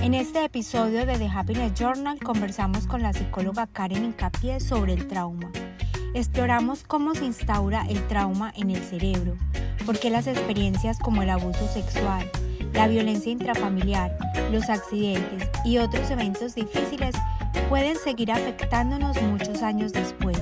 En este episodio de The Happiness Journal conversamos con la psicóloga Karen Hincapié sobre el trauma. Exploramos cómo se instaura el trauma en el cerebro, por qué las experiencias como el abuso sexual, la violencia intrafamiliar, los accidentes y otros eventos difíciles pueden seguir afectándonos muchos años después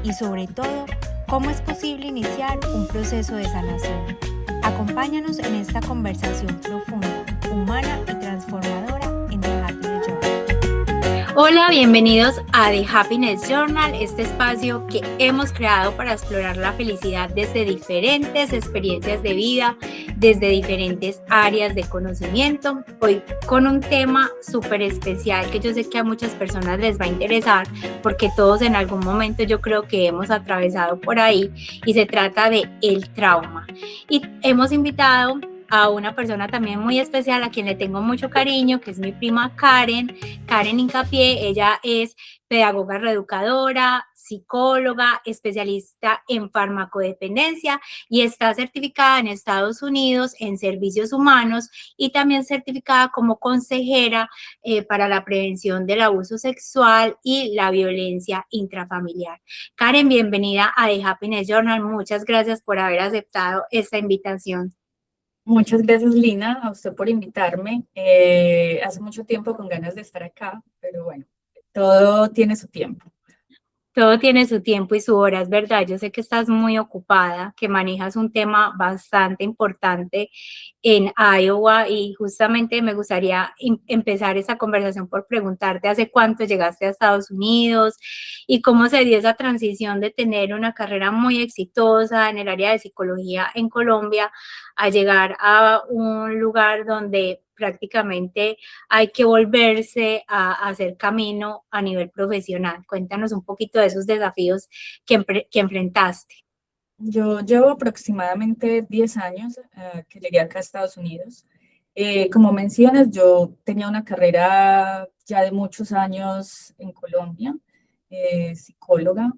y sobre todo, cómo es posible iniciar un proceso de sanación. Acompáñanos en esta conversación profunda, humana y transformadora en The Happiness Journal. Hola, bienvenidos a The Happiness Journal, este espacio que hemos creado para explorar la felicidad desde diferentes experiencias de vida, desde diferentes áreas de conocimiento. Hoy con un tema súper especial que yo sé que a muchas personas les va a interesar porque todos en algún momento yo creo que hemos atravesado por ahí y se trata de el trauma. Y hemos invitado a una persona también muy especial a quien le tengo mucho cariño, que es mi prima Karen Hincapié. Ella es pedagoga reeducadora, psicóloga, especialista en farmacodependencia y está certificada en Estados Unidos en servicios humanos y también certificada como consejera para la prevención del abuso sexual y la violencia intrafamiliar. Karen, bienvenida a The Happiness Journal. Muchas gracias por haber aceptado esta invitación. Muchas gracias, Lina, a usted por invitarme. Hace mucho tiempo con ganas de estar acá, pero bueno, todo tiene su tiempo. Todo tiene su tiempo y su hora, es verdad. Yo sé que estás muy ocupada, que manejas un tema bastante importante en Iowa y justamente me gustaría empezar esa conversación por preguntarte hace cuánto llegaste a Estados Unidos y cómo se dio esa transición de tener una carrera muy exitosa en el área de psicología en Colombia a llegar a un lugar donde prácticamente hay que volverse a hacer camino a nivel profesional. Cuéntanos un poquito de esos desafíos que enfrentaste. Yo llevo aproximadamente 10 años que llegué acá a Estados Unidos. Como mencionas, yo tenía una carrera ya de muchos años en Colombia, psicóloga,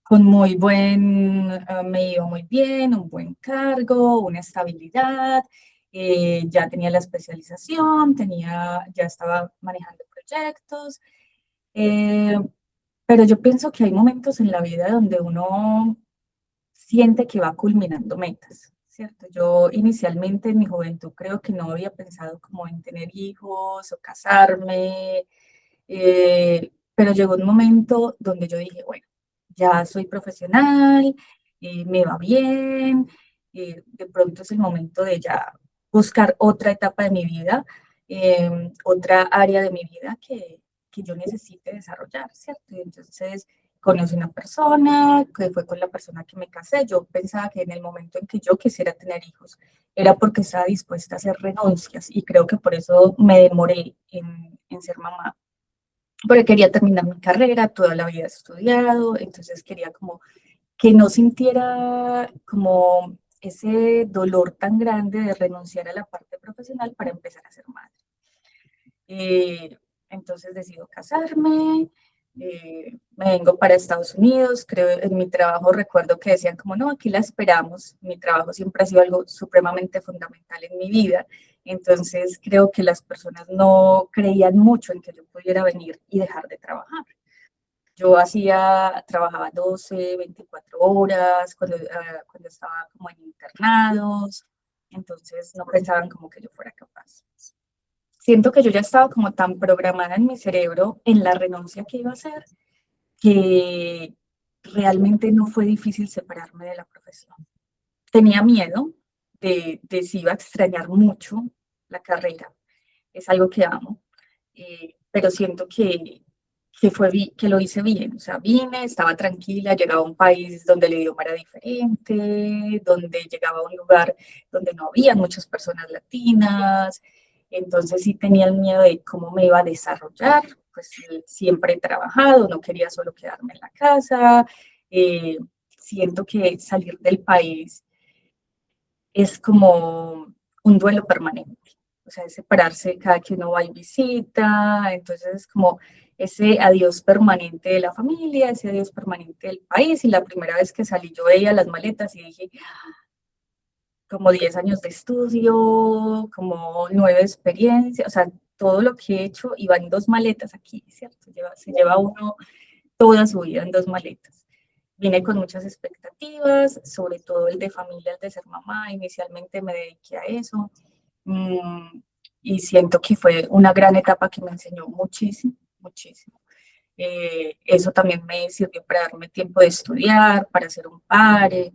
con me iba muy bien, un buen cargo, una estabilidad. Ya tenía la especialización, ya estaba manejando proyectos. Pero yo pienso que hay momentos en la vida donde uno siente que va culminando metas, ¿cierto? Yo inicialmente en mi juventud creo que no había pensado como en tener hijos o casarme, pero llegó un momento donde yo dije, bueno, ya soy profesional, me va bien, de pronto es el momento de ya buscar otra etapa de mi vida, otra área de mi vida que yo necesite desarrollar, ¿cierto? Y entonces conocí una persona, que fue con la persona que me casé. Yo pensaba que en el momento en que yo quisiera tener hijos, era porque estaba dispuesta a hacer renuncias y creo que por eso me demoré en ser mamá. Porque quería terminar mi carrera, toda la vida he estudiado, entonces quería como que no sintiera como ese dolor tan grande de renunciar a la parte profesional para empezar a ser madre. Entonces decido casarme, me vengo para Estados Unidos, creo en mi trabajo recuerdo que decían como no, aquí la esperamos, mi trabajo siempre ha sido algo supremamente fundamental en mi vida, entonces creo que las personas no creían mucho en que yo pudiera venir y dejar de trabajar. Yo trabajaba 12, 24 horas cuando estaba como en internados, entonces no pensaban como que yo fuera capaz. Siento que yo ya estaba como tan programada en mi cerebro en la renuncia que iba a hacer, que realmente no fue difícil separarme de la profesión. Tenía miedo de si iba a extrañar mucho la carrera, es algo que amo, pero siento que lo hice bien, o sea, vine, estaba tranquila, llegaba a un país donde el idioma era diferente, donde llegaba a un lugar donde no había muchas personas latinas, entonces sí tenía el miedo de cómo me iba a desarrollar, pues siempre he trabajado, no quería solo quedarme en la casa, siento que salir del país es como un duelo permanente, o sea, es separarse cada que uno va y visita, entonces es como ese adiós permanente de la familia, ese adiós permanente del país, y la primera vez que salí yo veía las maletas y dije, como 10 años de estudio, como 9 experiencias, o sea, todo lo que he hecho iba en 2 maletas aquí, ¿cierto? Se lleva uno toda su vida en 2 maletas. Vine con muchas expectativas, sobre todo el de familia, el de ser mamá. Inicialmente me dediqué a eso y siento que fue una gran etapa que me enseñó muchísimo, muchísimo. Eso también me sirvió para darme tiempo de estudiar, para hacer un pare.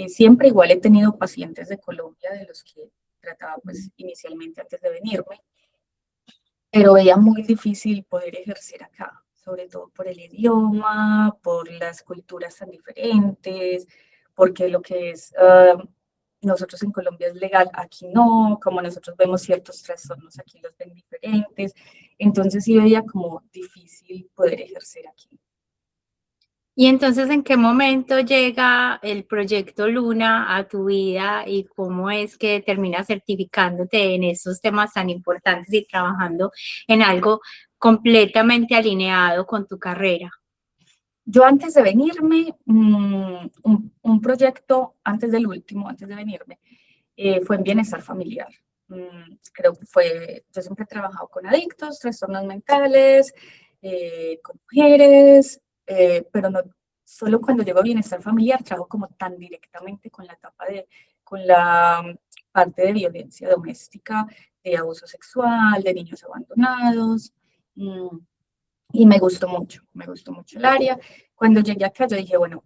Siempre igual he tenido pacientes de Colombia de los que trataba pues inicialmente antes de venirme, pero veía muy difícil poder ejercer acá, sobre todo por el idioma, por las culturas tan diferentes, porque lo que es nosotros en Colombia es legal, aquí no, como nosotros vemos ciertos trastornos, aquí los ven diferentes, entonces sí veía como difícil poder ejercer aquí. Y entonces, ¿en qué momento llega el proyecto Luna a tu vida y cómo es que terminas certificándote en estos temas tan importantes y trabajando en algo completamente alineado con tu carrera? Yo antes de venirme, un proyecto antes del último, antes de venirme, fue en bienestar familiar. Creo que yo siempre he trabajado con adictos, trastornos mentales, con mujeres, pero no solo cuando llego a bienestar familiar, trabajo como tan directamente con la con la parte de violencia doméstica, de abuso sexual, de niños abandonados. mm, y me gustó mucho el área. Cuando llegué acá, yo dije, bueno,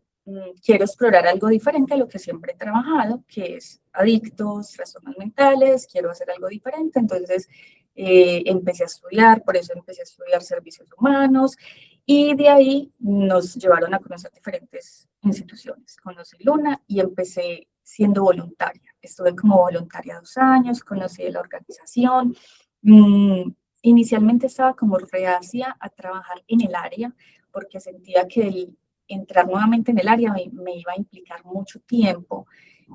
quiero explorar algo diferente a lo que siempre he trabajado, que es adictos, trastornos mentales, quiero hacer algo diferente. Entonces, empecé a estudiar, por eso empecé a estudiar servicios humanos, y de ahí nos llevaron a conocer diferentes instituciones. Conocí Luna y empecé siendo voluntaria. Estuve como voluntaria 2 años, conocí la organización. Inicialmente estaba como reacia a trabajar en el área porque sentía que el entrar nuevamente en el área me iba a implicar mucho tiempo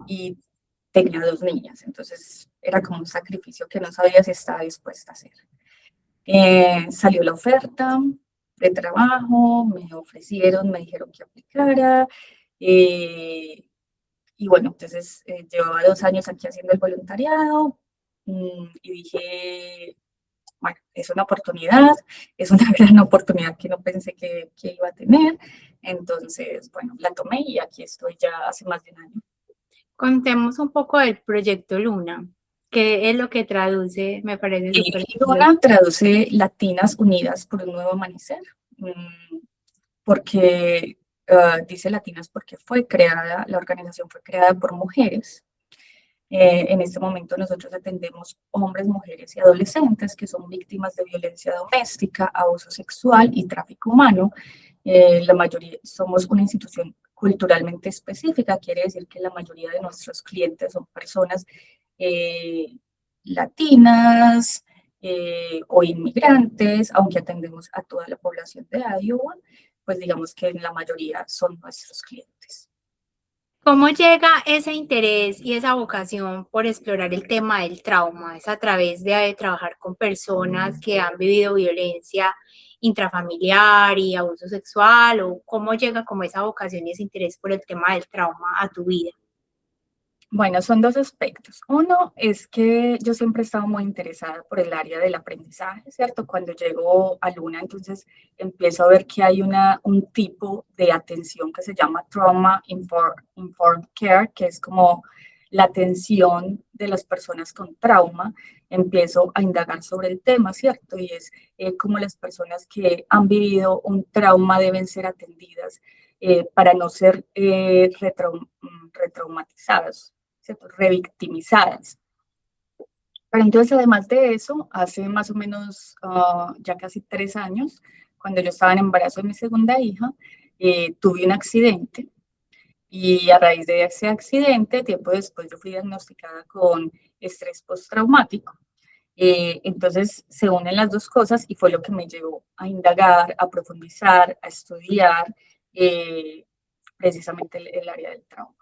y tenía 2 niñas, entonces era como un sacrificio que no sabía si estaba dispuesta a hacer. Salió la oferta de trabajo, me ofrecieron, me dijeron que aplicara, y bueno, entonces llevaba 2 años aquí haciendo el voluntariado y dije, bueno, es una oportunidad, es una gran oportunidad que no pensé que iba a tener. Entonces, bueno, la tomé y aquí estoy ya hace más de un año. Contemos un poco del proyecto Luna, que es lo que traduce, me parece súper curioso. Luna traduce Latinas Unidas por un Nuevo Amanecer, porque dice Latinas porque la organización fue creada por mujeres. En este momento nosotros atendemos hombres, mujeres y adolescentes que son víctimas de violencia doméstica, abuso sexual y tráfico humano. La mayoría somos una institución culturalmente específica, quiere decir que la mayoría de nuestros clientes son personas latinas o inmigrantes, aunque atendemos a toda la población de Iowa, pues digamos que la mayoría son nuestros clientes. ¿Cómo llega ese interés y esa vocación por explorar el tema del trauma? ¿Es a través de trabajar con personas que han vivido violencia intrafamiliar y abuso sexual? ¿O cómo llega como esa vocación y ese interés por el tema del trauma a tu vida? Bueno, son 2 aspectos. Uno es que yo siempre he estado muy interesada por el área del aprendizaje, ¿cierto? Cuando llego a Luna, entonces empiezo a ver que hay un tipo de atención que se llama Trauma Informed Care, que es como la atención de las personas con trauma. Empiezo a indagar sobre el tema, ¿cierto? Y es cómo las personas que han vivido un trauma deben ser atendidas para no ser retraumatizadas, ¿cierto? Revictimizadas. Pero entonces, además de eso, hace más o menos ya casi 3 años, cuando yo estaba en embarazo de mi segunda hija, tuve un accidente y a raíz de ese accidente, tiempo después yo fui diagnosticada con estrés postraumático. Entonces se unen las 2 cosas y fue lo que me llevó a indagar, a profundizar, a estudiar precisamente el área del trauma.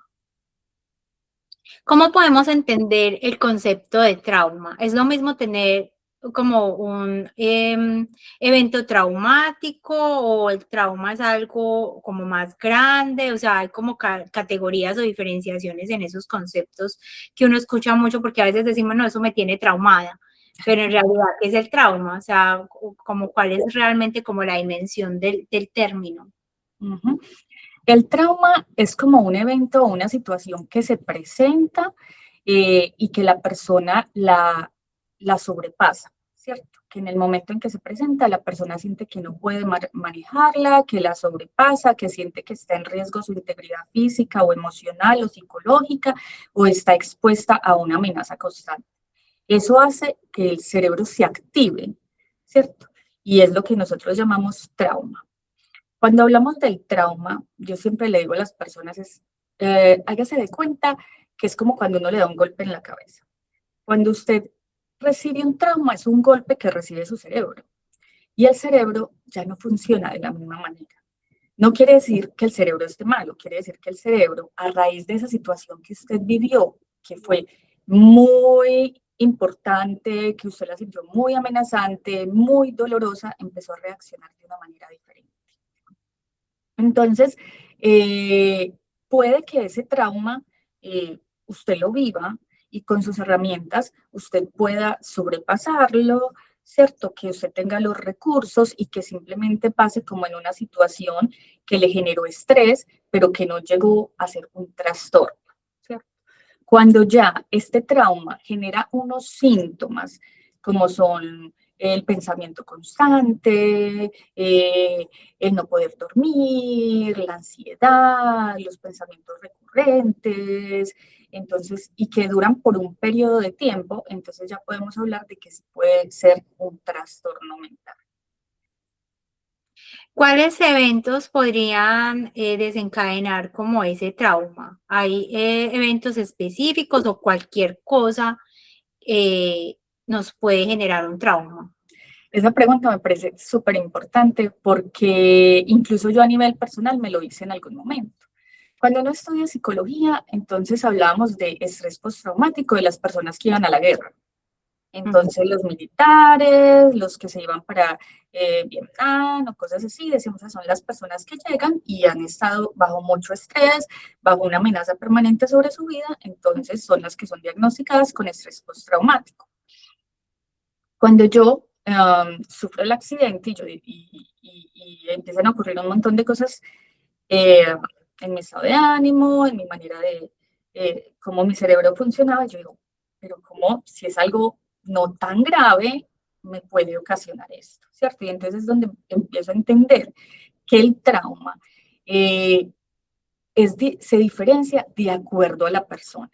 ¿Cómo podemos entender el concepto de trauma? ¿Es lo mismo tener como un evento traumático o el trauma es algo como más grande, o sea, hay como categorías o diferenciaciones en esos conceptos que uno escucha mucho porque a veces decimos, no, eso me tiene traumada, pero en realidad, ¿qué es el trauma? O sea, como cuál es realmente como la dimensión del término. Ujú. El trauma es como un evento o una situación que se presenta y que la persona la sobrepasa, ¿cierto? Que en el momento en que se presenta, la persona siente que no puede manejarla, que la sobrepasa, que siente que está en riesgo su integridad física o emocional o psicológica o está expuesta a una amenaza constante. Eso hace que el cerebro se active, ¿cierto? Y es lo que nosotros llamamos trauma. Cuando hablamos del trauma, yo siempre le digo a las personas, hágase de cuenta que es como cuando uno le da un golpe en la cabeza. Cuando usted recibe un trauma, es un golpe que recibe su cerebro. Y el cerebro ya no funciona de la misma manera. No quiere decir que el cerebro esté malo, quiere decir que el cerebro, a raíz de esa situación que usted vivió, que fue muy importante, que usted la sintió muy amenazante, muy dolorosa, empezó a reaccionar de una manera diferente. Entonces, puede que ese trauma usted lo viva y con sus herramientas usted pueda sobrepasarlo, ¿cierto? Que usted tenga los recursos y que simplemente pase como en una situación que le generó estrés, pero que no llegó a ser un trastorno, ¿cierto? Cuando ya este trauma genera unos síntomas como son el pensamiento constante, el no poder dormir, la ansiedad, los pensamientos recurrentes, entonces, y que duran por un periodo de tiempo, entonces ya podemos hablar de que puede ser un trastorno mental. ¿Cuáles eventos podrían desencadenar como ese trauma? ¿Hay eventos específicos o cualquier cosa nos puede generar un trauma? Esa pregunta me parece súper importante porque incluso yo a nivel personal me lo hice en algún momento. Cuando uno estudia psicología, entonces hablábamos de estrés postraumático de las personas que iban a la guerra. Entonces los militares, los que se iban para Vietnam o cosas así, decimos que son las personas que llegan y han estado bajo mucho estrés, bajo una amenaza permanente sobre su vida, entonces son las que son diagnosticadas con estrés postraumático. Cuando yo sufro el accidente y empiezan a ocurrir un montón de cosas eh, en mi estado de ánimo, en mi manera de cómo mi cerebro funcionaba, yo digo, pero cómo si es algo no tan grave, me puede ocasionar esto, ¿cierto? Y entonces es donde empiezo a entender que el trauma eh, se diferencia de acuerdo a la persona,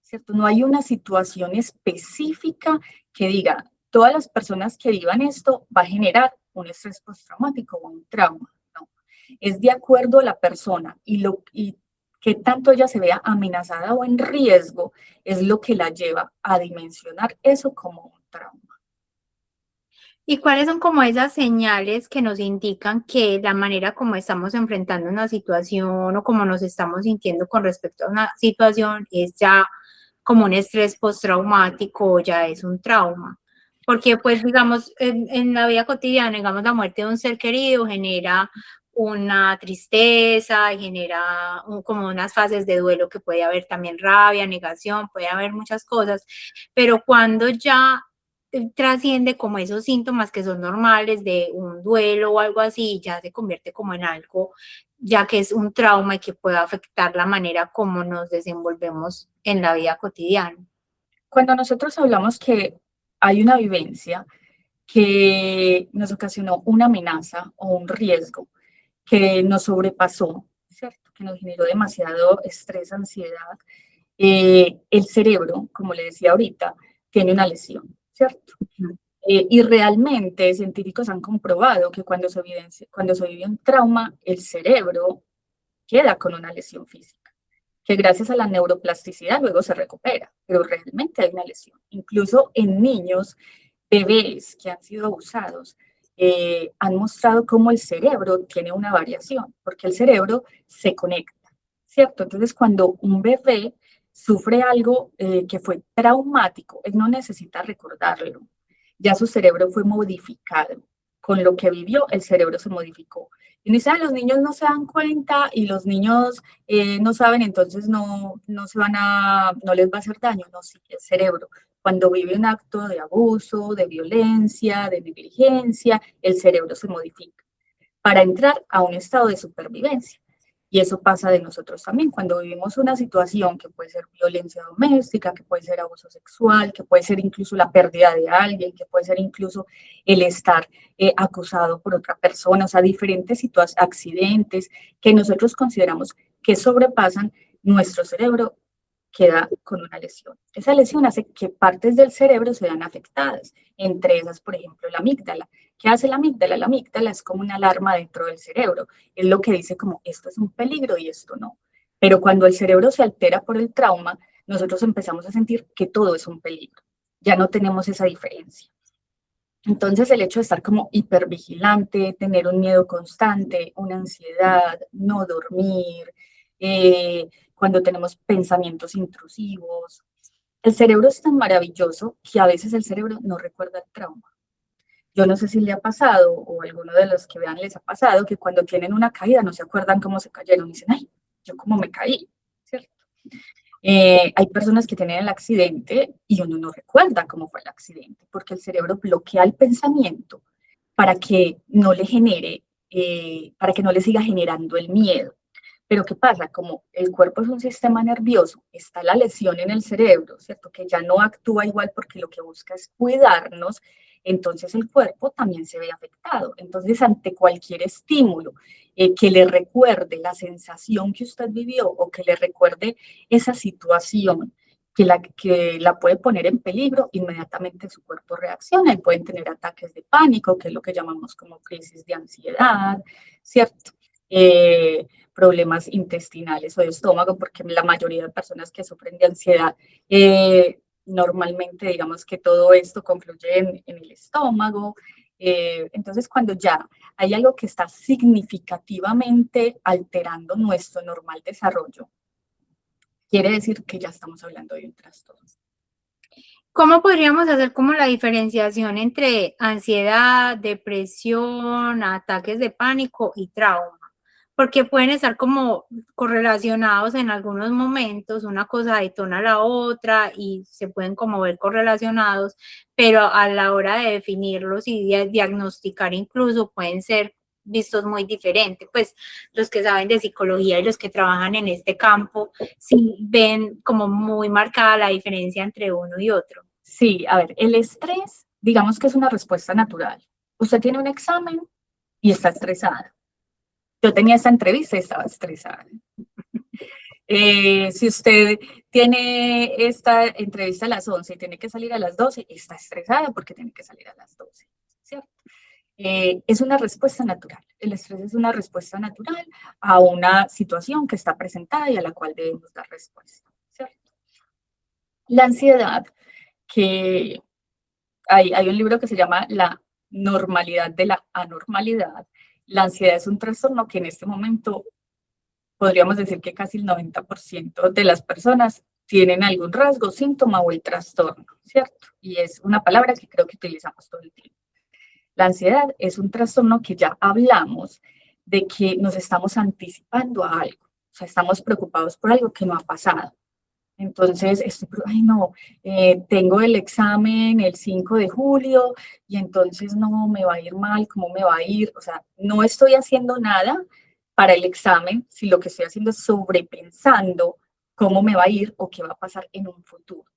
¿cierto? No hay una situación específica que diga, todas las personas que vivan esto va a generar un estrés postraumático o un trauma, ¿no? Es de acuerdo a la persona y qué tanto ella se vea amenazada o en riesgo es lo que la lleva a dimensionar eso como un trauma. ¿Y cuáles son como esas señales que nos indican que la manera como estamos enfrentando una situación o como nos estamos sintiendo con respecto a una situación es ya como un estrés postraumático o ya es un trauma? Porque pues digamos, en la vida cotidiana, digamos, la muerte de un ser querido genera una tristeza, genera como unas fases de duelo que puede haber también rabia, negación, puede haber muchas cosas, pero cuando ya trasciende como esos síntomas que son normales de un duelo o algo así, ya se convierte como en algo, ya que es un trauma y que puede afectar la manera como nos desenvolvemos en la vida cotidiana. Cuando nosotros hablamos que hay una vivencia que nos ocasionó una amenaza o un riesgo que nos sobrepasó, ¿cierto? Que nos generó demasiado estrés, ansiedad, el cerebro, como le decía ahorita, tiene una lesión, ¿cierto? Y realmente científicos han comprobado que cuando se vive un trauma, el cerebro queda con una lesión física, que gracias a la neuroplasticidad luego se recupera, pero realmente hay una lesión. Incluso en niños, bebés que han sido abusados, han mostrado cómo el cerebro tiene una variación, porque el cerebro se conecta, ¿cierto? Entonces, cuando un bebé sufre algo que fue traumático, él no necesita recordarlo. ya su cerebro fue modificado. Con lo que vivió, el cerebro se modificó. Y dice, los niños no se dan cuenta y los niños no saben, entonces no les va a hacer daño. No, sí, el cerebro. Cuando vive un acto de abuso, de violencia, de negligencia, el cerebro se modifica para entrar a un estado de supervivencia. Y eso pasa de nosotros también. Cuando vivimos una situación que puede ser violencia doméstica, que puede ser abuso sexual, que puede ser incluso la pérdida de alguien, que puede ser incluso el estar acusado por otra persona, o sea, diferentes accidentes que nosotros consideramos que sobrepasan nuestro cerebro, queda con una lesión. Esa lesión hace que partes del cerebro se vean afectadas, entre esas, por ejemplo, la amígdala. ¿Qué hace la amígdala? La amígdala es como una alarma dentro del cerebro. Es lo que dice como esto es un peligro y esto no. Pero cuando el cerebro se altera por el trauma, nosotros empezamos a sentir que todo es un peligro. Ya no tenemos esa diferencia. Entonces el hecho de estar como hipervigilante, tener un miedo constante, una ansiedad, no dormir, cuando tenemos pensamientos intrusivos, el cerebro es tan maravilloso que a veces el cerebro no recuerda el trauma. Yo no sé si le ha pasado o a alguno de los que vean les ha pasado que cuando tienen una caída no se acuerdan cómo se cayeron y dicen, ay, yo cómo me caí, ¿cierto? Hay personas que tienen el accidente y uno no recuerda cómo fue el accidente porque el cerebro bloquea el pensamiento para que no le genere, para que no le siga generando el miedo. Pero ¿qué pasa? Como el cuerpo es un sistema nervioso, está la lesión en el cerebro, ¿cierto? Que ya no actúa igual porque lo que busca es cuidarnos, entonces el cuerpo también se ve afectado. Entonces, ante cualquier estímulo que le recuerde la sensación que usted vivió o que le recuerde esa situación que la puede poner en peligro, inmediatamente su cuerpo reacciona y pueden tener ataques de pánico, que es lo que llamamos como crisis de ansiedad, ¿cierto? Problemas intestinales o de estómago, porque la mayoría de personas que sufren de ansiedad, normalmente digamos que todo esto confluye en el estómago. Entonces, cuando ya hay algo que está significativamente alterando nuestro normal desarrollo, quiere decir que ya estamos hablando de un trastorno. ¿Cómo podríamos hacer como la diferenciación entre ansiedad, depresión, ataques de pánico y trauma? Porque pueden estar como correlacionados en algunos momentos, una cosa detona la otra y se pueden como ver correlacionados, pero a la hora de definirlos y diagnosticar incluso pueden ser vistos muy diferentes. Pues los que saben de psicología y los que trabajan en este campo sí ven como muy marcada la diferencia entre uno y otro. Sí, a ver, el estrés, digamos que es una respuesta natural. Usted tiene un examen y está estresada. Yo tenía esta entrevista y estaba estresada. Si usted tiene esta entrevista a las 11 y tiene que salir a las 12, está estresada porque tiene que salir a las 12, ¿cierto? Es una respuesta natural. El estrés es una respuesta natural a una situación que está presentada y a la cual debemos dar respuesta, ¿cierto? La ansiedad, que hay un libro que se llama La normalidad de la anormalidad. La ansiedad es un trastorno que en este momento podríamos decir que casi el 90% de las personas tienen algún rasgo, síntoma o el trastorno, ¿cierto? Y es una palabra que creo que utilizamos todo el tiempo. La ansiedad es un trastorno que ya hablamos de que nos estamos anticipando a algo, o sea, estamos preocupados por algo que no ha pasado. Entonces, ay no, tengo el examen el 5 de julio y entonces no me va a ir mal, ¿cómo me va a ir? O sea, no estoy haciendo nada para el examen si lo que estoy haciendo es sobrepensando cómo me va a ir o qué va a pasar en un futuro.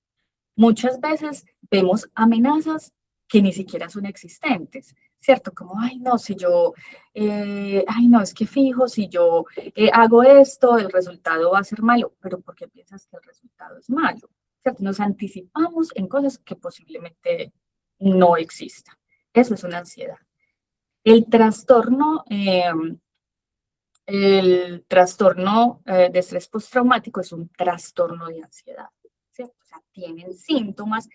Muchas veces vemos amenazas que ni siquiera son existentes, ¿cierto? Como, ay, no, si yo, ay, no, es que fijo, si yo hago esto, el resultado va a ser malo, pero ¿por qué piensas que el resultado es malo? ¿Cierto? Nos anticipamos en cosas que posiblemente no existan. Eso es una ansiedad. El trastorno de estrés postraumático es un trastorno de ansiedad, ¿cierto? O sea, tienen síntomas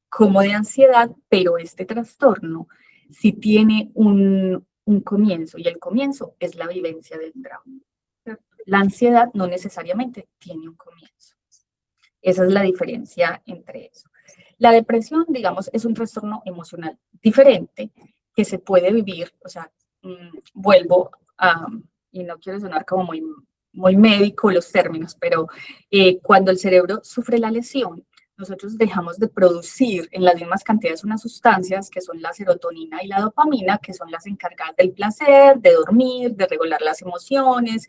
como de ansiedad, pero este trastorno sí tiene un comienzo, y el comienzo es la vivencia del trauma, ¿cierto? La ansiedad no necesariamente tiene un comienzo. Esa es la diferencia entre eso. La depresión, digamos, es un trastorno emocional diferente que se puede vivir, o sea, vuelvo a, y no quiero sonar como muy médico los términos, pero cuando el cerebro sufre la lesión, nosotros dejamos de producir en las mismas cantidades unas sustancias que son la serotonina y la dopamina, que son las encargadas del placer, de dormir, de regular las emociones.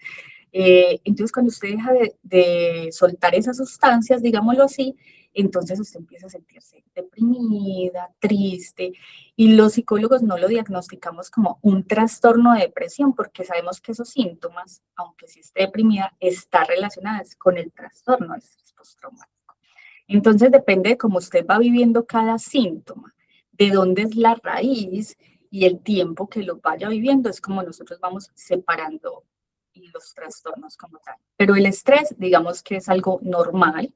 Entonces, cuando usted deja de soltar esas sustancias, digámoslo así, entonces usted empieza a sentirse deprimida, triste, y los psicólogos no lo diagnosticamos como un trastorno de depresión porque sabemos que esos síntomas, aunque sí esté deprimida, están relacionados con el trastorno de estrés postraumático. Entonces depende de cómo usted va viviendo cada síntoma, de dónde es la raíz y el tiempo que lo vaya viviendo, es como nosotros vamos separando los trastornos como tal. Pero el estrés, digamos que es algo normal,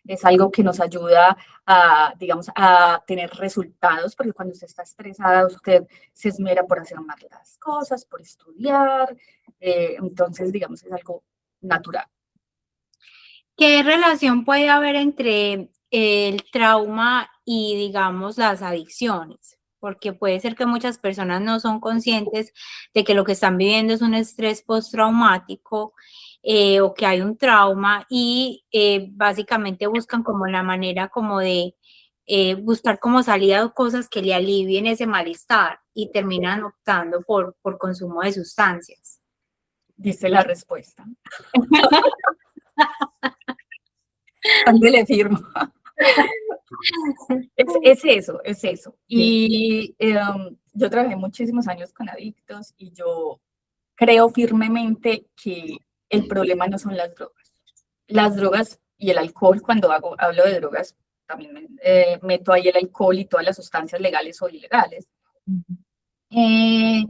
es algo que nos ayuda a, digamos, a tener resultados, porque cuando usted está estresada, usted se esmera por hacer más las cosas, por estudiar, entonces, digamos, es algo natural. ¿Qué relación puede haber entre el trauma y, digamos, las adicciones? Porque puede ser que muchas personas no son conscientes de que lo que están viviendo es un estrés postraumático o que hay un trauma y básicamente buscan como la manera como de buscar como salida cosas que le alivien ese malestar y terminan optando por consumo de sustancias. Dice la respuesta. ¿Dónde le firmo? Es eso, es eso. Y yo trabajé muchísimos años con adictos y yo creo firmemente que el problema no son las drogas. Las drogas y el alcohol, cuando hablo de drogas, también meto ahí el alcohol y todas las sustancias legales o ilegales. El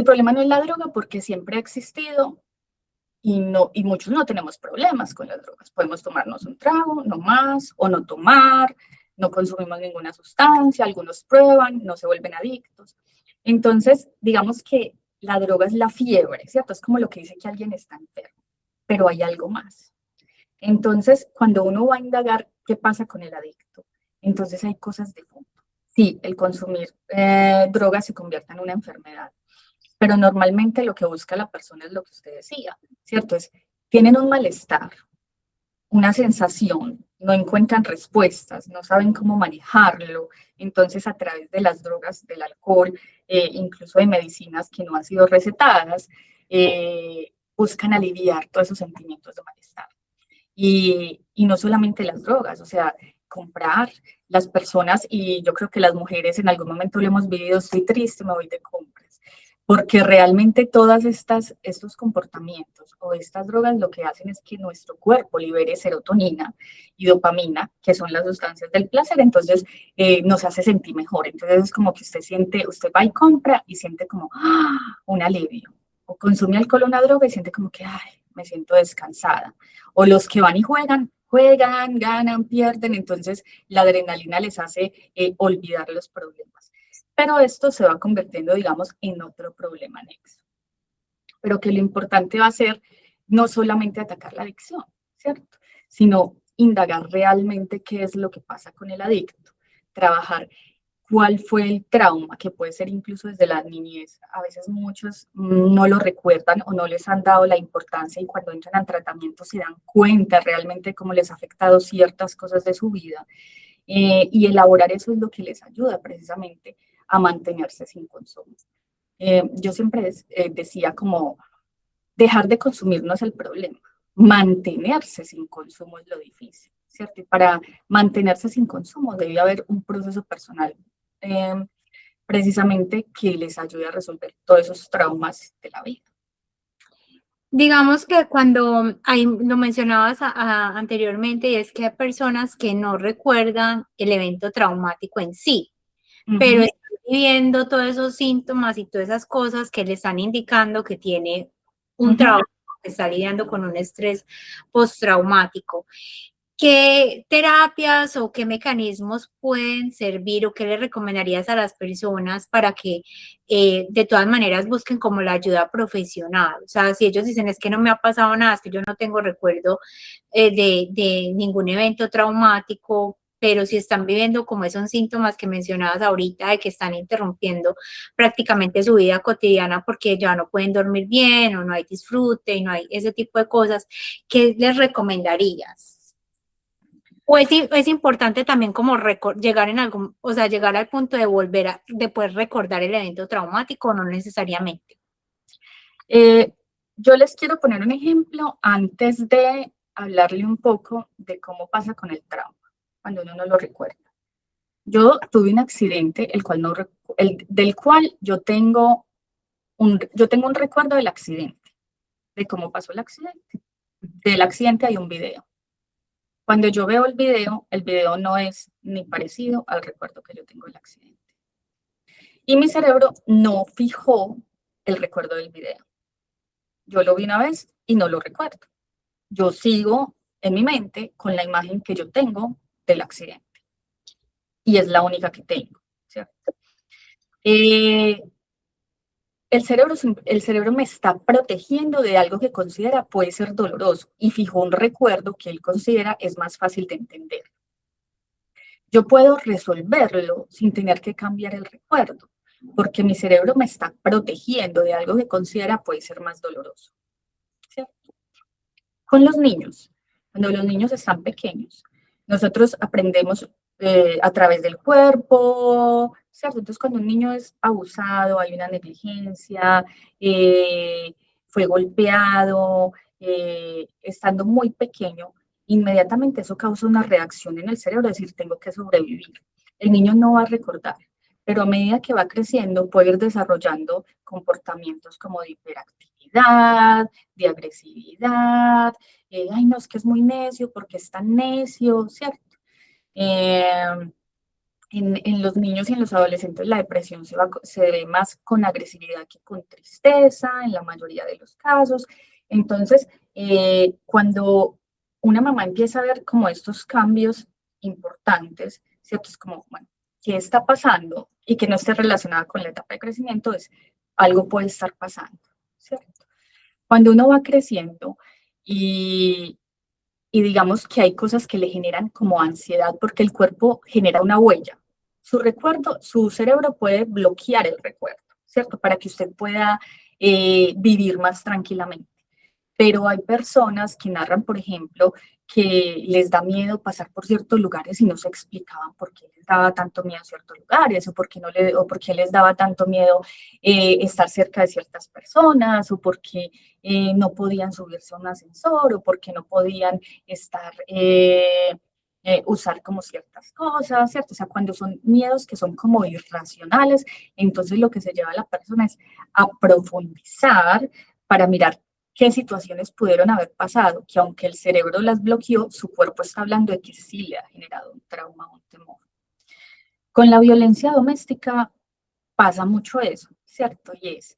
problema no es la droga porque siempre ha existido y muchos no tenemos problemas con las drogas. Podemos tomarnos un trago, no más, o no tomar, no consumimos ninguna sustancia, algunos prueban, no se vuelven adictos. Entonces, digamos que la droga es la fiebre, ¿cierto? Es como lo que dice que alguien está enfermo, pero hay algo más. Entonces, cuando uno va a indagar qué pasa con el adicto, entonces hay cosas de fondo. Sí, el consumir drogas se convierte en una enfermedad, pero normalmente lo que busca la persona es lo que usted decía, ¿cierto? Tienen un malestar, una sensación, no encuentran respuestas, no saben cómo manejarlo, entonces a través de las drogas, del alcohol, incluso de medicinas que no han sido recetadas, buscan aliviar todos esos sentimientos de malestar. Y no solamente las drogas, o sea, comprar las personas, y yo creo que las mujeres en algún momento lo hemos vivido, estoy triste, me voy de compras, porque realmente todos estos comportamientos o estas drogas lo que hacen es que nuestro cuerpo libere serotonina y dopamina, que son las sustancias del placer, entonces nos hace sentir mejor, entonces es como que usted va y compra y siente como un alivio, o consume alcohol o una droga y siente como que me siento descansada, o los que van y juegan, ganan, pierden, entonces la adrenalina les hace olvidar los problemas. Pero esto se va convirtiendo, digamos, en otro problema anexo. Pero que lo importante va a ser no solamente atacar la adicción, ¿cierto? Sino indagar realmente qué es lo que pasa con el adicto, trabajar cuál fue el trauma, que puede ser incluso desde la niñez. A veces muchos no lo recuerdan o no les han dado la importancia y cuando entran al tratamiento se dan cuenta realmente cómo les ha afectado ciertas cosas de su vida. Y elaborar eso es lo que les ayuda precisamente a mantenerse sin consumo. Yo siempre decía como, dejar de consumir no es el problema, mantenerse sin consumo es lo difícil, ¿cierto? Y para mantenerse sin consumo debe haber un proceso personal precisamente que les ayude a resolver todos esos traumas de la vida. Digamos que cuando lo mencionabas anteriormente, es que hay personas que no recuerdan el evento traumático en sí, pero están viviendo todos esos síntomas y todas esas cosas que le están indicando que tiene un trauma, que está lidiando con un estrés postraumático. ¿Qué terapias o qué mecanismos pueden servir o qué le recomendarías a las personas para que de todas maneras busquen como la ayuda profesional? O sea, si ellos dicen es que no me ha pasado nada, es que yo no tengo recuerdo de ningún evento traumático, pero si están viviendo como esos síntomas que mencionabas ahorita, de que están interrumpiendo prácticamente su vida cotidiana porque ya no pueden dormir bien o no hay disfrute y no hay ese tipo de cosas, ¿qué les recomendarías? O es importante también como llegar en algún, o sea, llegar al punto de de poder recordar el evento traumático, o no necesariamente. Eh, yo les quiero poner un ejemplo antes de hablarle un poco de cómo pasa con el trauma, cuando uno no lo recuerda. Yo tuve un accidente, del cual yo tengo un recuerdo del accidente, de cómo pasó el accidente. Del accidente hay un video. Cuando yo veo el video no es ni parecido al recuerdo que yo tengo del accidente. Y mi cerebro no fijó el recuerdo del video. Yo lo vi una vez y no lo recuerdo. Yo sigo en mi mente con la imagen que yo tengo del accidente. Y es la única que tengo, ¿cierto? El cerebro me está protegiendo de algo que considera puede ser doloroso y fijó un recuerdo que él considera es más fácil de entender. Yo puedo resolverlo sin tener que cambiar el recuerdo, porque mi cerebro me está protegiendo de algo que considera puede ser más doloroso, ¿cierto? Con los niños, cuando los niños están pequeños, nosotros aprendemos a través del cuerpo, ¿cierto? Entonces, cuando un niño es abusado, hay una negligencia, fue golpeado, estando muy pequeño, inmediatamente eso causa una reacción en el cerebro, es decir, tengo que sobrevivir. El niño no va a recordar, pero a medida que va creciendo puede ir desarrollando comportamientos como de hiperactividad, de agresividad, ay, no, es que es muy necio, porque es tan necio, ¿cierto? Eh, en los niños y en los adolescentes la depresión se ve más con agresividad que con tristeza, en la mayoría de los casos. Entonces, cuando una mamá empieza a ver como estos cambios importantes, ¿cierto? Es como, bueno, ¿qué está pasando? Y que no esté relacionada con la etapa de crecimiento, es algo puede estar pasando, ¿cierto? Cuando uno va creciendo y, y digamos que hay cosas que le generan como ansiedad porque el cuerpo genera una huella. Su cerebro puede bloquear el recuerdo, ¿cierto? Para que usted pueda vivir más tranquilamente. Pero hay personas que narran, por ejemplo, que les da miedo pasar por ciertos lugares y no se explicaban por qué les daba tanto miedo ciertos lugares o por qué les daba tanto miedo estar cerca de ciertas personas o por qué no podían subirse a un ascensor o por qué no podían usar como ciertas cosas, ¿cierto? O sea, cuando son miedos que son como irracionales, entonces lo que se lleva a la persona es a profundizar para mirar qué situaciones pudieron haber pasado, que aunque el cerebro las bloqueó, su cuerpo está hablando de que sí le ha generado un trauma o un temor. Con la violencia doméstica pasa mucho eso, ¿cierto? Y es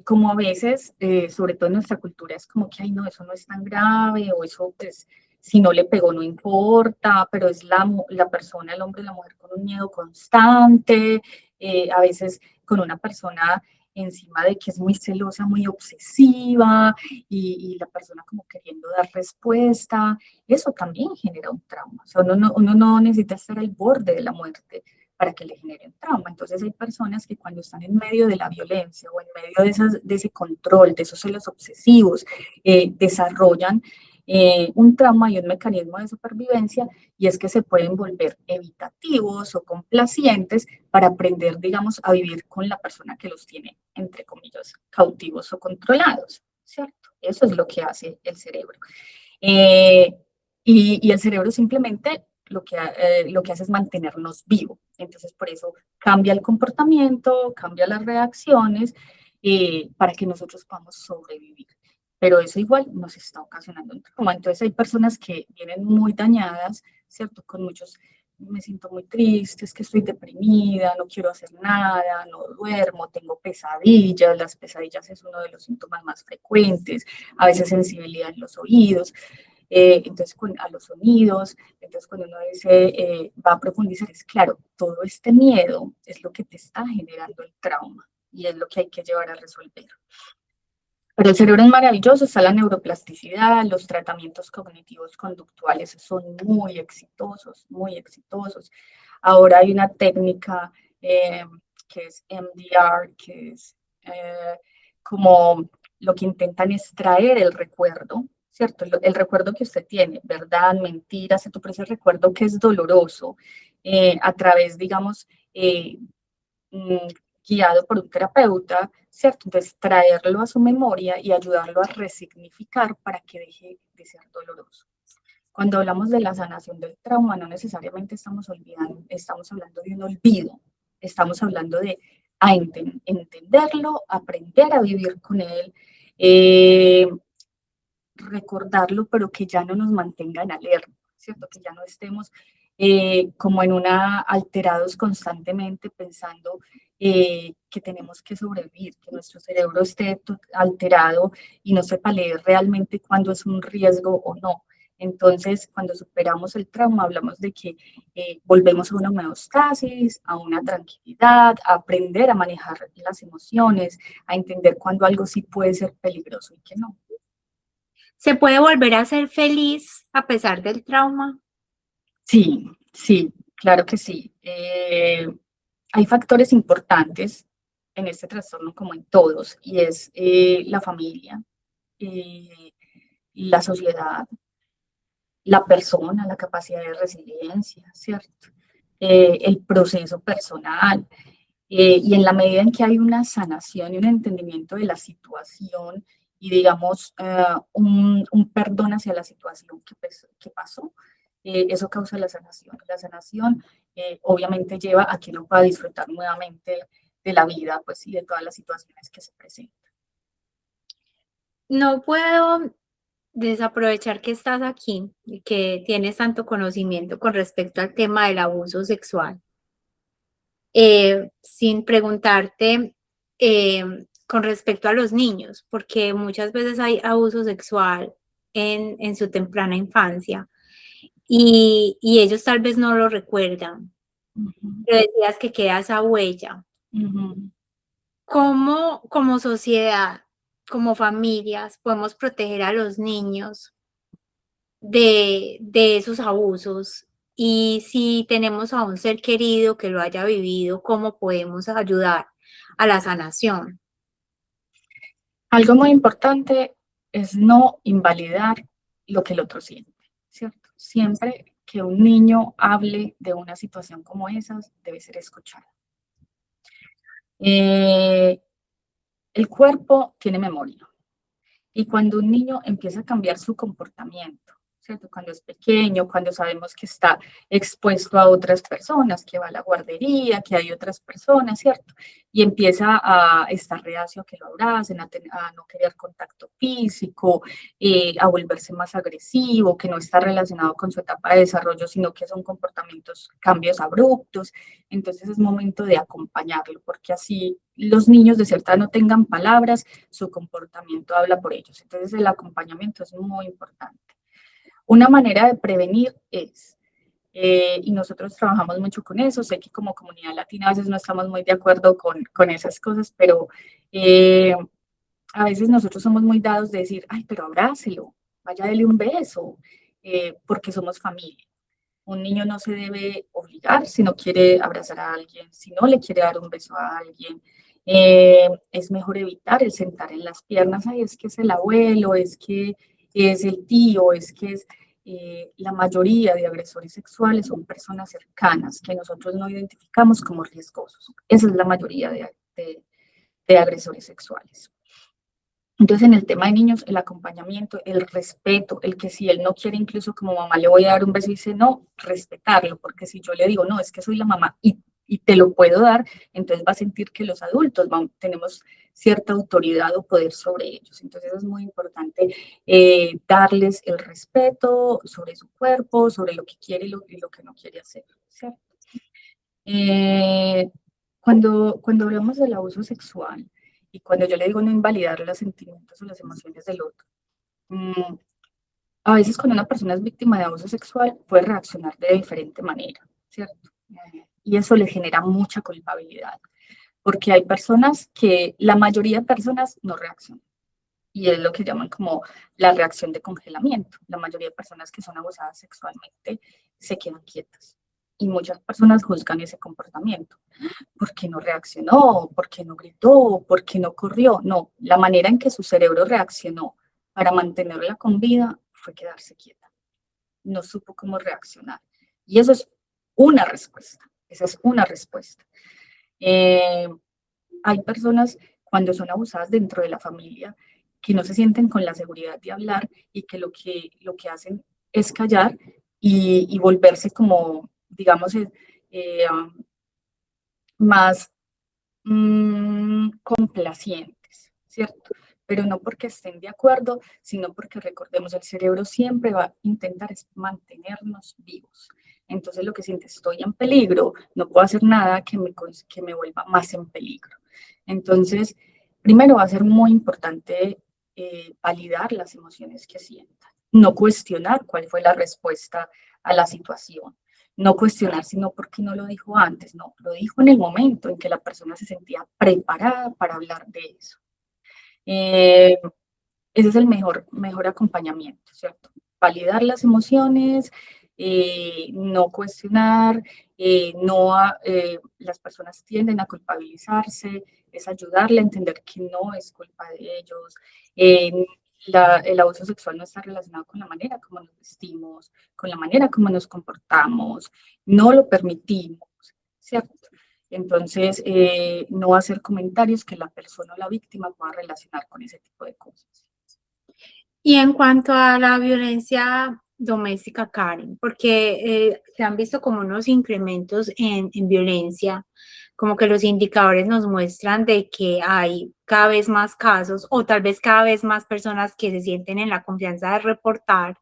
como a veces, sobre todo en nuestra cultura, es como que, ay, no, eso no es tan grave, o eso, pues, si no le pegó no importa, pero es la persona, el hombre y la mujer con un miedo constante, a veces con una persona encima de que es muy celosa, muy obsesiva, y la persona como queriendo dar respuesta, eso también genera un trauma. O sea, uno no necesita estar al borde de la muerte para que le genere un trauma. Entonces hay personas que cuando están en medio de la violencia o en medio de ese control, de esos celos obsesivos, desarrollan un trauma y un mecanismo de supervivencia, y es que se pueden volver evitativos o complacientes para aprender, digamos, a vivir con la persona que los tiene, entre comillas, cautivos o controlados, ¿cierto? Eso es lo que hace el cerebro. Eh, y el cerebro simplemente lo que hace es mantenernos vivos. Entonces, por eso cambia el comportamiento, cambia las reacciones para que nosotros podamos sobrevivir. Pero eso igual nos está ocasionando un trauma. Entonces, hay personas que vienen muy dañadas, ¿cierto? Con muchos, me siento muy triste, es que estoy deprimida, no quiero hacer nada, no duermo, tengo pesadillas. Las pesadillas es uno de los síntomas más frecuentes, a veces sensibilidad en los oídos. Entonces, a los sonidos, entonces cuando uno dice, va a profundizar, es claro, todo este miedo es lo que te está generando el trauma y es lo que hay que llevar a resolver. Pero el cerebro es maravilloso, está la neuroplasticidad, los tratamientos cognitivos conductuales son muy exitosos, muy exitosos. Ahora hay una técnica eh, que es MDR, que es como lo que intentan es traer el recuerdo, ¿cierto? El recuerdo que usted tiene, verdad, mentira, se ese recuerdo que es doloroso, a través, digamos, mm, guiado por un terapeuta, ¿cierto? Entonces, traerlo a su memoria y ayudarlo a resignificar para que deje de ser doloroso. Cuando hablamos de la sanación del trauma, no necesariamente estamos olvidando, estamos hablando de un olvido, estamos hablando de entenderlo, aprender a vivir con él, recordarlo, pero que ya no nos mantenga en alerta, ¿cierto? Que ya no estemos como en una alterados constantemente pensando que tenemos que sobrevivir, que nuestro cerebro esté alterado y no sepa leer realmente cuándo es un riesgo o no. Entonces, cuando superamos el trauma, hablamos de que volvemos a una homeostasis, a una tranquilidad, a aprender a manejar las emociones, a entender cuándo algo sí puede ser peligroso y que no. ¿Se puede volver a ser feliz a pesar del trauma? Sí, sí, claro que sí. Hay factores importantes en este trastorno como en todos, y es la familia, eh, la sociedad, la persona, la capacidad de resiliencia, ¿cierto? El proceso personal. Y en la medida en que hay una sanación y un entendimiento de la situación y, digamos, un perdón hacia la situación que pasó, eso causa la sanación. La sanación obviamente lleva a que uno pueda disfrutar nuevamente de la vida, pues, y de todas las situaciones que se presentan. No puedo desaprovechar que estás aquí y que tienes tanto conocimiento con respecto al tema del abuso sexual, sin preguntarte con respecto a los niños, porque muchas veces hay abuso sexual en su temprana infancia y ellos tal vez no lo recuerdan. Ujú, Pero decías que queda esa huella. ujú. ¿Cómo, como sociedad, como familias, podemos proteger a los niños de esos abusos? Y si tenemos a un ser querido que lo haya vivido, ¿cómo podemos ayudar a la sanación? Algo muy importante es no invalidar lo que el otro siente, ¿cierto? Siempre que un niño hable de una situación como esa, debe ser escuchado. El cuerpo tiene memoria y cuando un niño empieza a cambiar su comportamiento, ¿cierto? Cuando es pequeño, cuando sabemos que está expuesto a otras personas, que va a la guardería, que hay otras personas, ¿cierto? Y empieza a estar reacio a que lo abracen, a no querer contacto físico, a volverse más agresivo, que no está relacionado con su etapa de desarrollo, sino que son comportamientos, cambios abruptos. Entonces es momento de acompañarlo, porque así los niños de cierta edad no tengan palabras, su comportamiento habla por ellos. Entonces el acompañamiento es muy importante. Una manera de prevenir es, y nosotros trabajamos mucho con eso, sé que como comunidad latina a veces no estamos muy de acuerdo con esas cosas, pero a veces nosotros somos muy dados de decir, ay, pero abrácelo, vaya, dele un beso, porque somos familia. Un niño no se debe obligar si no quiere abrazar a alguien, si no le quiere dar un beso a alguien. Es mejor evitar el sentar en las piernas, ay, es que es el abuelo, es que es el tío, es que es... la mayoría de agresores sexuales son personas cercanas que nosotros no identificamos como riesgosos. Esa es la mayoría de agresores sexuales. Entonces, en el tema de niños, el acompañamiento, el respeto, el que si él no quiere, incluso como mamá le voy a dar un beso y dice no, respetarlo, porque si yo le digo, no, es que soy la mamá y te lo puedo dar, entonces va a sentir que los adultos tenemos cierta autoridad o poder sobre ellos. Entonces es muy importante darles el respeto sobre su cuerpo, sobre lo que quiere y lo que no quiere hacer, ¿cierto? Eh, cuando hablamos del abuso sexual y cuando yo le digo no invalidar los sentimientos o las emociones del otro, a veces cuando una persona es víctima de abuso sexual puede reaccionar de diferente manera, ¿cierto? Y eso le genera mucha culpabilidad, porque hay personas que, la mayoría de personas no reaccionan. y es lo que llaman como la reacción de congelamiento. La mayoría de personas que son abusadas sexualmente se quedan quietas y muchas personas juzgan ese comportamiento. ¿Por qué no reaccionó? ¿Por qué no gritó? ¿Por qué no corrió? No, la manera en que su cerebro reaccionó para mantenerla con vida fue quedarse quieta. No supo cómo reaccionar. Y eso es una respuesta. Esa es una respuesta. Hay personas cuando son abusadas dentro de la familia que no se sienten con la seguridad de hablar y que lo que hacen es callar y volverse como, digamos, más complacientes, ¿cierto? Pero no porque estén de acuerdo, sino porque recordemos, el cerebro siempre va a intentar mantenernos vivos. Entonces lo que siente, estoy en peligro, no puedo hacer nada que me vuelva más en peligro. Entonces, primero va a ser muy importante validar las emociones que sientan, no cuestionar cuál fue la respuesta a la situación, no cuestionar, sino por qué no lo dijo antes, no, lo dijo en el momento en que la persona se sentía preparada para hablar de eso. Ese es el mejor acompañamiento, ¿cierto? Validar las emociones, no cuestionar, las personas tienden a culpabilizarse, es ayudarle a entender que no es culpa de ellos. El abuso sexual no está relacionado con la manera como nos vestimos, con la manera como nos comportamos, no lo permitimos, ¿cierto? Entonces, no hacer comentarios que la persona o la víctima pueda relacionar con ese tipo de cosas. Y en cuanto a la violencia doméstica, Karen, porque se han visto como unos incrementos en violencia, como que los indicadores nos muestran de que hay cada vez más casos o tal vez cada vez más personas que se sienten en la confianza de reportar.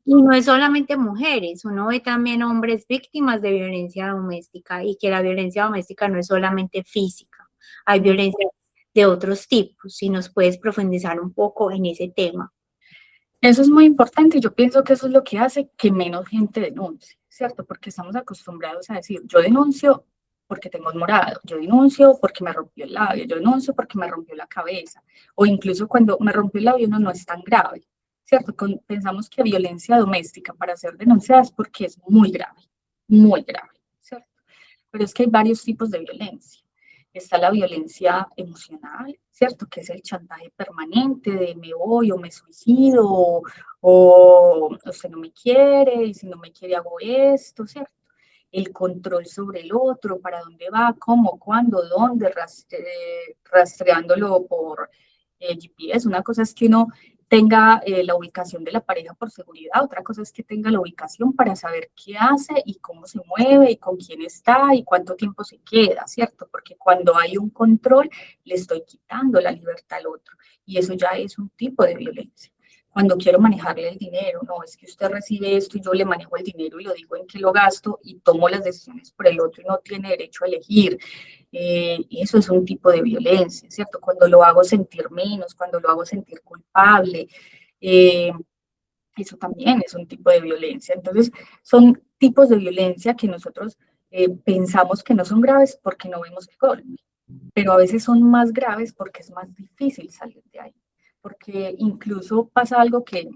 Y no es solamente mujeres, uno ve también hombres víctimas de violencia doméstica y que la violencia doméstica no es solamente física, hay violencia de otros tipos. Si nos puedes profundizar un poco en ese tema. Eso es muy importante y yo pienso que eso es lo que hace que menos gente denuncie, ¿cierto? Porque estamos acostumbrados a decir, yo denuncio porque tengo un morado, yo denuncio porque me rompió el labio, yo denuncio porque me rompió la cabeza, o incluso cuando me rompió el labio no es tan grave, ¿cierto? Pensamos que violencia doméstica para ser denunciada es porque es muy grave, ¿cierto? Pero es que hay varios tipos de violencia. Está la violencia emocional, ¿cierto? Que es el chantaje permanente de me voy o me suicido o usted no me quiere y si no me quiere hago esto, ¿cierto? El control sobre el otro, para dónde va, cómo, cuándo, dónde, rastreándolo por GPS. Una cosa es que uno tenga la ubicación de la pareja por seguridad, otra cosa es que tenga la ubicación para saber qué hace y cómo se mueve y con quién está y cuánto tiempo se queda, ¿cierto? Porque cuando hay un control, le estoy quitando la libertad al otro y eso ya es un tipo de violencia. Cuando quiero manejarle el dinero, no, es que usted recibe esto y yo le manejo el dinero y lo digo en qué lo gasto y tomo las decisiones por el otro y no tiene derecho a elegir. Eso es un tipo de violencia, ¿cierto? Cuando lo hago sentir menos, cuando lo hago sentir culpable, eso también es un tipo de violencia. Entonces, son tipos de violencia que nosotros pensamos que no son graves porque no vemos el golpe, pero a veces son más graves porque es más difícil salir de ahí. Porque incluso pasa algo que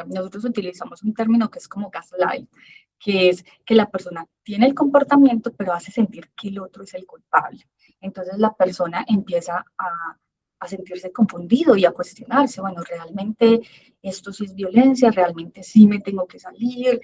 nosotros utilizamos un término que es como gaslight, que es que la persona tiene el comportamiento, pero hace sentir que el otro es el culpable. Entonces la persona empieza a sentirse confundido y a cuestionarse, bueno, realmente esto sí es violencia, realmente sí me tengo que salir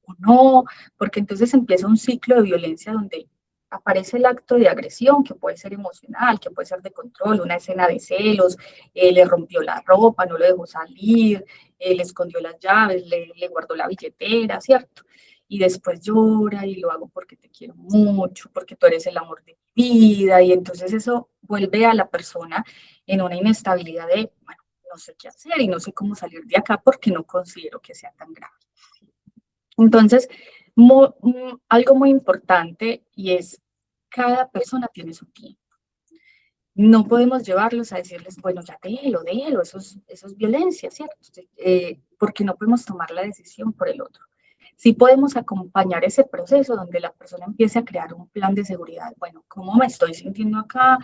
o no, porque entonces empieza un ciclo de violencia donde aparece el acto de agresión, que puede ser emocional, que puede ser de control, una escena de celos, le rompió la ropa, no lo dejó salir, le escondió las llaves, le guardó la billetera, ¿cierto? Y después llora y lo hago porque te quiero mucho, porque tú eres el amor de mi vida, y entonces eso vuelve a la persona en una inestabilidad de, bueno, no sé qué hacer y no sé cómo salir de acá porque no considero que sea tan grave. Entonces, algo muy importante y es, cada persona tiene su tiempo. No podemos llevarlos a decirles, bueno, ya déjelo, eso es violencia, ¿cierto? Porque no podemos tomar la decisión por el otro. Sí podemos acompañar ese proceso donde la persona empiece a crear un plan de seguridad. Bueno, ¿cómo me estoy sintiendo acá?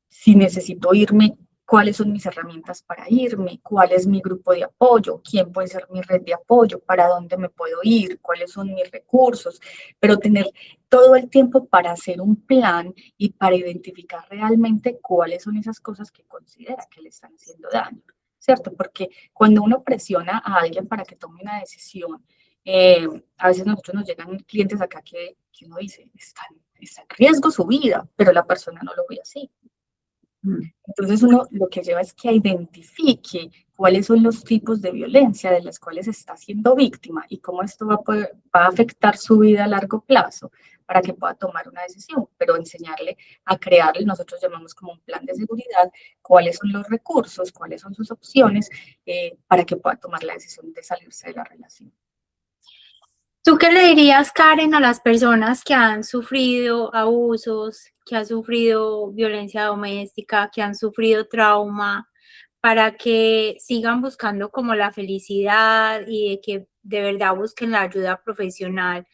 Si necesito irme, cuáles son mis herramientas para irme, cuál es mi grupo de apoyo, quién puede ser mi red de apoyo, para dónde me puedo ir, cuáles son mis recursos, pero tener todo el tiempo para hacer un plan y para identificar realmente cuáles son esas cosas que considera que le están haciendo daño, ¿cierto? Porque cuando uno presiona a alguien para que tome una decisión, a veces nosotros nos llegan clientes acá que uno dice, está en riesgo su vida, pero la persona no lo ve así. Entonces uno lo que lleva es que identifique cuáles son los tipos de violencia de las cuales está siendo víctima y cómo esto va a afectar su vida a largo plazo para que pueda tomar una decisión, pero enseñarle a crearle, nosotros llamamos como un plan de seguridad, cuáles son los recursos, cuáles son sus opciones para que pueda tomar la decisión de salirse de la relación. ¿Tú qué le dirías, Karen, a las personas que han sufrido abusos, que han sufrido violencia doméstica, que han sufrido trauma, para que sigan buscando como la felicidad y de que de verdad busquen la ayuda profesional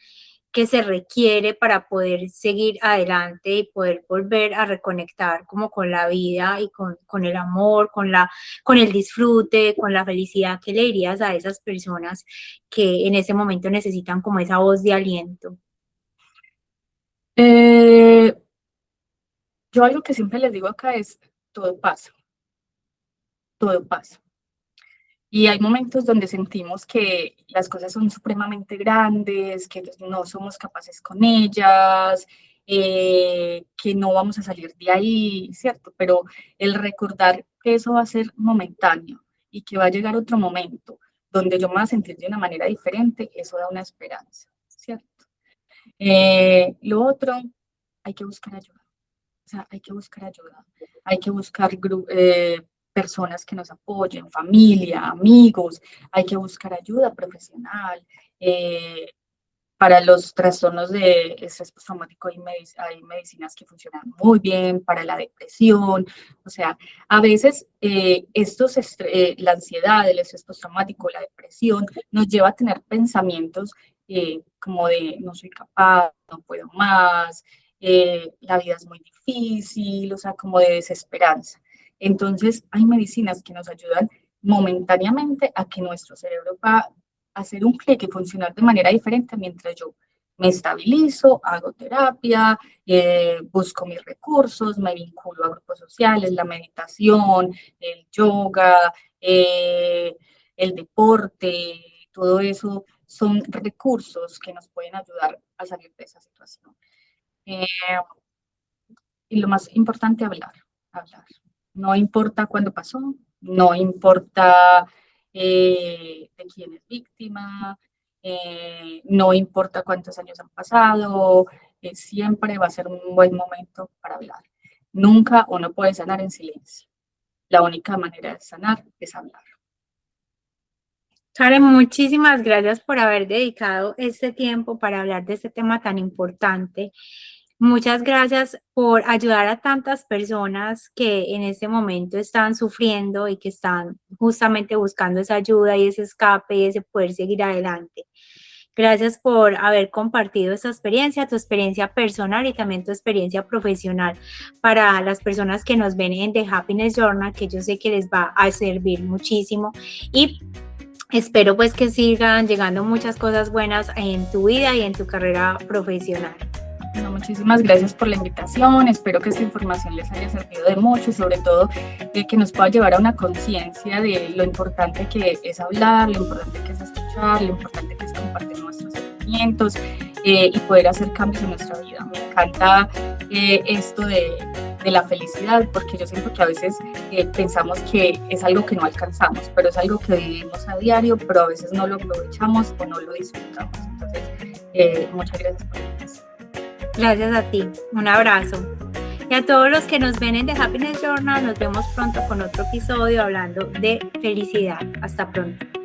que se requiere para poder seguir adelante y poder volver a reconectar como con la vida y con el amor, con el disfrute, con la felicidad? ¿Qué le dirías a esas personas que en ese momento necesitan como esa voz de aliento? Yo algo que siempre les digo acá es, todo pasa, todo pasa. Y hay momentos donde sentimos que las cosas son supremamente grandes, que no somos capaces con ellas, que no vamos a salir de ahí, ¿cierto? Pero el recordar que eso va a ser momentáneo y que va a llegar otro momento donde yo me voy a sentir de una manera diferente, eso da una esperanza, ¿cierto? Lo otro, hay que buscar ayuda. O sea, hay que buscar ayuda. Hay que buscar personas que nos apoyen, familia, amigos, hay que buscar ayuda profesional. Para los trastornos de estrés postraumático hay medicinas que funcionan muy bien, para la depresión, o sea, a veces la ansiedad, el estrés postraumático, la depresión, nos lleva a tener pensamientos como de no soy capaz, no puedo más, la vida es muy difícil, o sea, como de desesperanza. Entonces, hay medicinas que nos ayudan momentáneamente a que nuestro cerebro va a hacer un clic y funcionar de manera diferente mientras yo me estabilizo, hago terapia, busco mis recursos, me vinculo a grupos sociales, la meditación, el yoga, el deporte, todo eso son recursos que nos pueden ayudar a salir de esa situación. Y lo más importante, hablar. No importa cuándo pasó, no importa de quién es víctima, no importa cuántos años han pasado, siempre va a ser un buen momento para hablar. Nunca uno puede sanar en silencio. La única manera de sanar es hablar. Karen, muchísimas gracias por haber dedicado este tiempo para hablar de este tema tan importante. Muchas gracias por ayudar a tantas personas que en este momento están sufriendo y que están justamente buscando esa ayuda y ese escape y ese poder seguir adelante. Gracias por haber compartido esta experiencia, tu experiencia personal y también tu experiencia profesional para las personas que nos ven en The Happiness Journal, que yo sé que les va a servir muchísimo y espero pues que sigan llegando muchas cosas buenas en tu vida y en tu carrera profesional. Bueno, muchísimas gracias por la invitación, espero que esta información les haya servido de mucho y sobre todo que nos pueda llevar a una conciencia de lo importante que es hablar, lo importante que es escuchar, lo importante que es compartir nuestros sentimientos y poder hacer cambios en nuestra vida. Me encanta esto de la felicidad, porque yo siento que a veces pensamos que es algo que no alcanzamos, pero es algo que vivimos a diario, pero a veces no lo aprovechamos o no lo disfrutamos. Entonces, muchas gracias por eso. Gracias a ti, un abrazo. Y a todos los que nos ven en The Happiness Journal, nos vemos pronto con otro episodio hablando de felicidad. Hasta pronto.